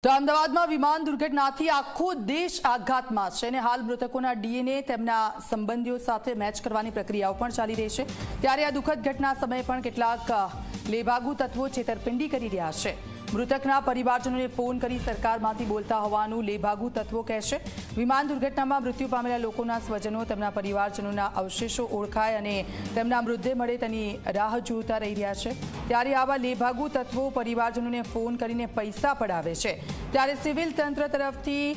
તો અમદાવાદમાં વિમાન દુર્ઘટનાથી આખો દેશ આઘાતમાં છે અને હાલ મૃતકોના ડીએનએ તેમના સંબંધીઓ સાથે મેચ કરવાની પ્રક્રિયાઓ પણ ચાલી રહી છે। ત્યારે આ દુઃખદ ઘટના સમયે પણ કેટલાક લેભાગુ તત્વો છેતરપિંડી કરી રહ્યા છે। મૃતકના પરિવારજનોને ફોન કરી સરકારમાંથી બોલતા હોવાનું લેભાગુ તત્વો કહેશે। વિમાન દુર્ઘટનામાં મૃત્યુ પામેલા લોકોના સ્વજનો તેમના પરિવારજનોના અવશેષો ઓળખાય અને તેમના મૃતદેહ મળે તેની રાહ જોતા રહી રહ્યા છે। ત્યારે આવા લેભાગુ તત્વો પરિવારજનોને ફોન કરીને પૈસા પડાવે છે। ત્યારે સિવિલ તંત્ર તરફથી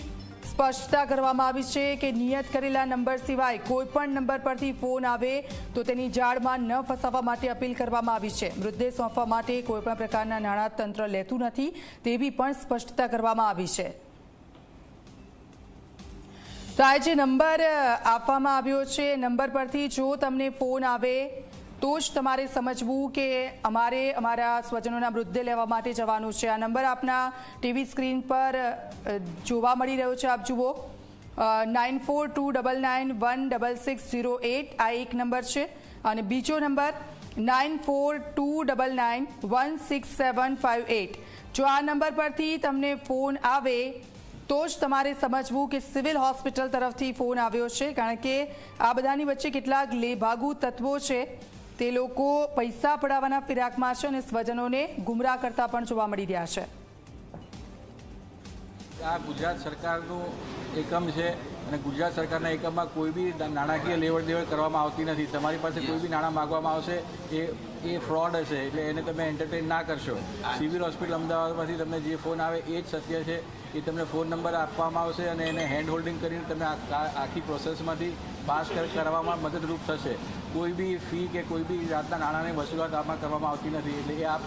સ્પષ્ટતા કરવામાં આવી છે કે નિયત કરેલા નંબર સિવાય કોઈપણ નંબર પરથી ફોન આવે તો તેની જાળમાં ન ફસાવવા માટે અપીલ કરવામાં આવી છે। મૃતદેહ સોંપવા માટે કોઈપણ પ્રકારના નાણાં તંત્ર લેતું નથી તેવી પણ સ્પષ્ટતા કરવામાં આવી છે। તો આ જે નંબર આપવામાં આવ્યો છે નંબર પરથી જો તમને ફોન આવે તો જ તમારે સમજવું કે અમારે અમારા સ્વજનોના મૃતદેહ લેવા માટે જવાનું છે। આ નંબર આપના ટીવી સ્ક્રીન પર જોવા મળી રહ્યો છે, આપ જુઓ 9429916608 આ એક નંબર છે અને બીજો નંબર 9429916758। જો આ નંબર પરથી તમને ફોન આવે તો જ તમારે સમજવું કે સિવિલ હોસ્પિટલ તરફથી ફોન આવ્યો છે, કારણ કે આ બધાની વચ્ચે કેટલાક લેભાગુ તત્વો છે તે લોકો પૈસા પડાવવાના ફિરાકમાં છે અને સ્વજનોને ગુમરાહ કરતા પણ જોવા મળી રહ્યા છે। આ ગુજરાત સરકારનું એકમ છે અને ગુજરાત સરકારના એકમમાં કોઈ બી નાણાકીય લેવડ દેવડ કરવામાં આવતી નથી। તમારી પાસે કોઈ બી નાણાં માગવામાં આવશે એ ફ્રોડ હશે, એટલે એને તમે એન્ટરટેન ના કરશો। સિવિલ હોસ્પિટલ અમદાવાદમાંથી તમને જે ફોન આવે એ જ સત્ય છે। એ તમને ફોન નંબર આપવામાં આવશે અને એને હેન્ડ હોલ્ડિંગ કરીને તમે આખી પ્રોસેસમાંથી પાસ કરવામાં મદદરૂપ થશે। કોઈ બી ફી કે કોઈ બી જાતના નાણાંની વસૂલાત આમાં કરવામાં આવતી નથી, એટલે એ આપ